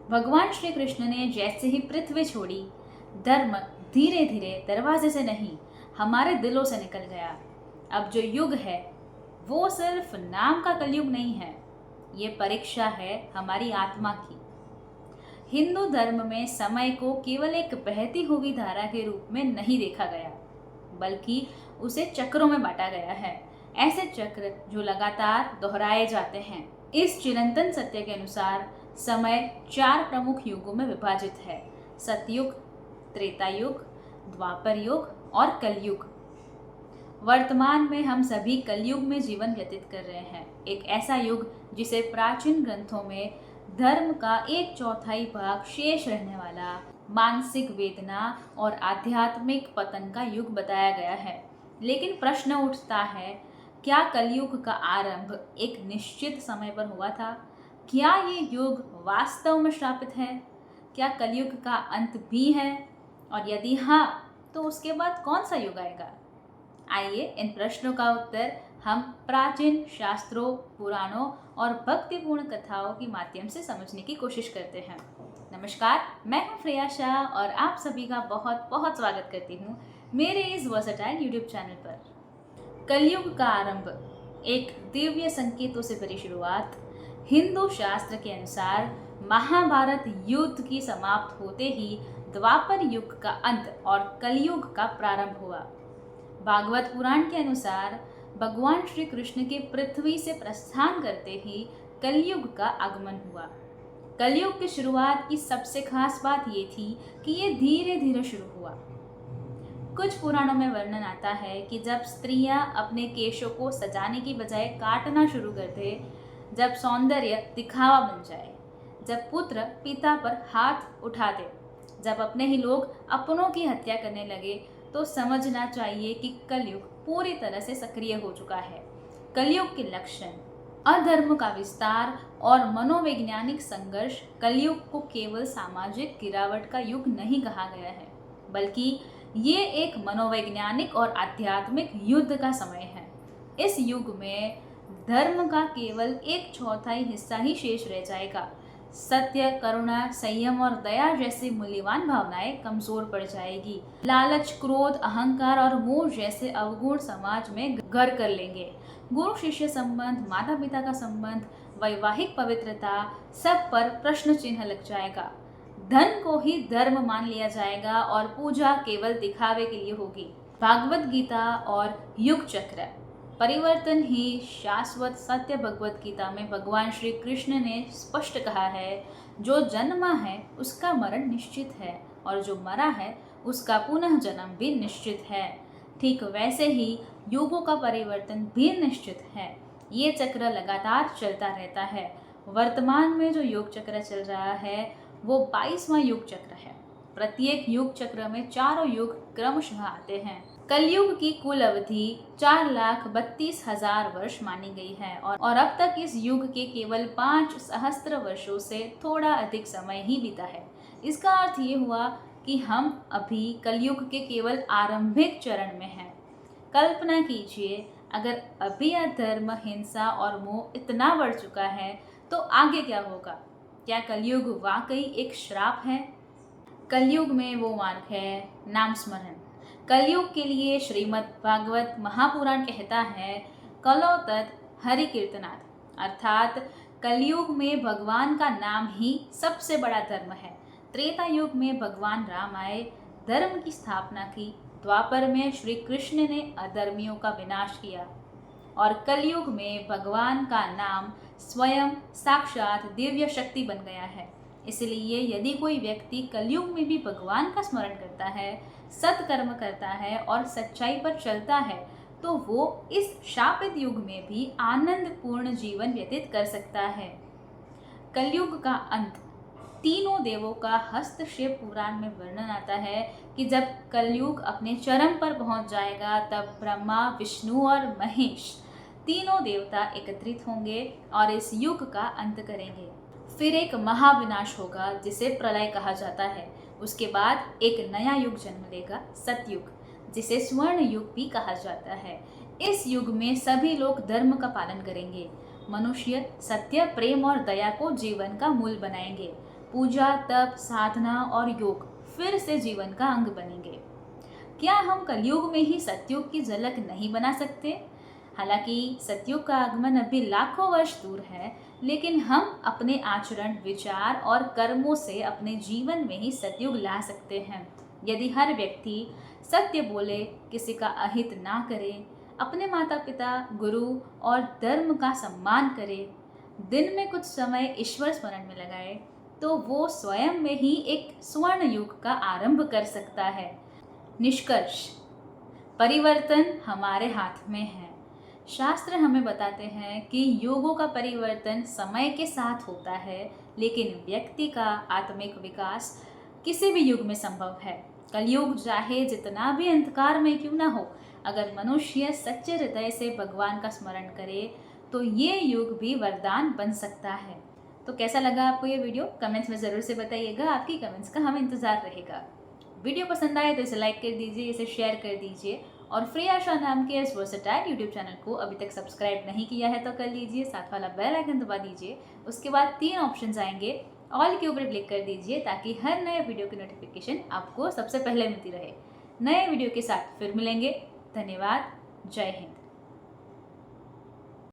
भगवान श्री कृष्ण ने जैसे ही पृथ्वी छोड़ी, धर्म धीरे धीरे दरवाजे से नहीं, हमारे दिलों से निकल गया। अब जो युग है वो सिर्फ नाम का कलयुग नहीं है, ये परीक्षा है हमारी आत्मा की। हिंदू धर्म में समय को केवल एक बहती हुई धारा के रूप में नहीं देखा गया, बल्कि उसे चक्रों में बांटा गया है। ऐसे चक्र जो लगातार दोहराए जाते हैं। इस चिरंतन सत्य के अनुसार समय 4 प्रमुख युगों में विभाजित है: सतयुग, त्रेता युग, द्वापर युग और कलयुग। वर्तमान में हम सभी कलयुग में जीवन व्यतीत कर रहे हैं, एक ऐसा युग जिसे प्राचीन ग्रंथों में धर्म का 1/4 भाग शेष रहने वाला, मानसिक वेदना और आध्यात्मिक पतन का युग बताया गया है। लेकिन प्रश्न उठता है, क्या कलयुग का आरंभ एक निश्चित समय पर हुआ था? क्या ये युग वास्तव में श्रापित है? क्या कलयुग का अंत भी है? और यदि हाँ, तो उसके बाद कौन सा युग आएगा? आइए इन प्रश्नों का उत्तर हम प्राचीन शास्त्रों, पुराणों और भक्तिपूर्ण कथाओं के माध्यम से समझने की कोशिश करते हैं। नमस्कार, मैं हूं श्रेया शाह और आप सभी का बहुत बहुत स्वागत करती हूं मेरे इस वर्सेटाइल यूट्यूब चैनल पर। कलयुग का आरंभ, एक दिव्य संकेतों से भरी शुरुआत। हिंदू शास्त्र के अनुसार महाभारत युद्ध की समाप्त होते ही द्वापर युग का अंत और कलयुग का प्रारंभ हुआ। भागवत पुराण के अनुसार भगवान श्री कृष्ण के पृथ्वी से प्रस्थान करते ही कलयुग का आगमन हुआ। कलयुग की शुरुआत की सबसे खास बात ये थी कि ये धीरे धीरे शुरू हुआ। कुछ पुराणों में वर्णन आता है कि जब स्त्रियां अपने केशों को सजाने की बजाय काटना शुरू कर दे, जब सौंदर्य दिखावा बन जाए, जब पुत्र पिता पर हाथ उठा दे, जब अपने ही लोग अपनों की हत्या करने लगे, तो समझना चाहिए कि कलयुग पूरी तरह से सक्रिय हो चुका है। कलयुग के लक्षण: अधर्म का विस्तार और मनोवैज्ञानिक संघर्ष। कलयुग को केवल सामाजिक गिरावट का युग नहीं कहा गया है, बल्कि ये एक मनोवैज्ञानिक और आध्यात्मिक युद्ध का समय है। इस युग में धर्म का केवल 1/4 हिस्सा ही शेष रह जाएगा। सत्य, करुणा, संयम और दया जैसी मूल्यवान भावनाएं कमजोर पड़ जाएगी। लालच, क्रोध, अहंकार और मोह जैसे अवगुण समाज में घर कर लेंगे। गुरु शिष्य संबंध, माता पिता का संबंध, वैवाहिक पवित्रता, सब पर प्रश्न चिन्ह लग जाएगा। धन को ही धर्म मान लिया जाएगा और पूजा केवल दिखावे के लिए होगी। भागवत गीता और युग चक्र, परिवर्तन ही शाश्वत सत्य। भगवत गीता में भगवान श्री कृष्ण ने स्पष्ट कहा है, जो जन्मा है उसका मरण निश्चित है और जो मरा है उसका पुनः जन्म भी निश्चित है। ठीक वैसे ही युगों का परिवर्तन भी निश्चित है। ये चक्र लगातार चलता रहता है। वर्तमान में जो युग चक्र चल रहा है वो 22वां युग चक्र है। प्रत्येक युग चक्र में चारों युग क्रमशः आते हैं। कलयुग की कुल अवधि 4,32,000 वर्ष मानी गई है और अब तक इस युग के केवल 5 सहस्त्र वर्षों से थोड़ा अधिक समय ही बीता है। इसका अर्थ ये हुआ कि हम अभी कलयुग के केवल आरंभिक चरण में हैं। कल्पना कीजिए, अगर अभी अधर्म, हिंसा और मोह इतना बढ़ चुका है तो आगे क्या होगा? क्या कलयुग वाकई एक श्राप है? कलयुग में वो मार्ग है नाम स्मरण। कलयुग के लिए श्रीमद् भागवत महापुराण कहता है, कलो तत् हरि कीर्तनात्, अर्थात कलयुग में भगवान का नाम ही सबसे बड़ा धर्म है। त्रेता युग में भगवान राम आए, धर्म की स्थापना की। द्वापर में श्री कृष्ण ने अधर्मियों का विनाश किया और कलयुग में भगवान का नाम स्वयं साक्षात दिव्य शक्ति बन गया है। इसलिए यदि कोई व्यक्ति कलयुग में भी भगवान का स्मरण करता है, सत्कर्म करता है और सच्चाई पर चलता है, तो वो इस शापित युग में भी आनंदपूर्ण जीवन व्यतीत कर सकता है। कलयुग का अंत, तीनों देवों का हस्तक्षेप। पुराण में वर्णन आता है कि जब कलयुग अपने चरम पर पहुंच जाएगा, तब ब्रह्मा, विष्णु और महेश तीनों देवता एकत्रित होंगे और इस युग का अंत करेंगे। फिर एक महाविनाश होगा जिसे प्रलय कहा जाता है। उसके बाद एक नया युग जन्म लेगा, सतयुग, जिसे स्वर्ण युग भी कहा जाता है। इस युग में सभी लोग धर्म का पालन करेंगे। मनुष्य सत्य, प्रेम और दया को जीवन का मूल बनाएंगे। पूजा, तप, साधना और योग फिर से जीवन का अंग बनेंगे। क्या हम कलयुग में ही सतयुग की झलक नहीं बना सकते? हालांकि सतयुग का आगमन अभी लाखों वर्ष दूर है, लेकिन हम अपने आचरण, विचार और कर्मों से अपने जीवन में ही सतयुग ला सकते हैं। यदि हर व्यक्ति सत्य बोले, किसी का अहित ना करे, अपने माता पिता, गुरु और धर्म का सम्मान करे, दिन में कुछ समय ईश्वर स्मरण में लगाए, तो वो स्वयं में ही एक स्वर्ण युग का आरंभ कर सकता है। निष्कर्ष, परिवर्तन हमारे हाथ में है। शास्त्र हमें बताते हैं कि युगों का परिवर्तन समय के साथ होता है, लेकिन व्यक्ति का आत्मिक विकास किसी भी युग में संभव है। कलयुग चाहे जितना भी अंधकार में क्यों ना हो, अगर मनुष्य सच्चे हृदय से भगवान का स्मरण करे तो ये युग भी वरदान बन सकता है। तो कैसा लगा आपको ये वीडियो? कमेंट्स में ज़रूर से बताइएगा। आपकी कमेंट्स का हमें इंतज़ार रहेगा। वीडियो पसंद आए तो इसे लाइक कर दीजिए, इसे शेयर कर दीजिए और फ्री आशा नाम के इस वर्सेटाइल यूट्यूब चैनल को अभी तक सब्सक्राइब नहीं किया है तो कर लीजिए, साथ वाला बेल आइकन दबा दीजिए। उसके बाद 3 ऑप्शंस आएंगे, ऑल के ऊपर क्लिक कर दीजिए ताकि हर नए वीडियो की नोटिफिकेशन आपको सबसे पहले मिलती रहे। नए वीडियो के साथ फिर मिलेंगे। धन्यवाद। जय हिंद।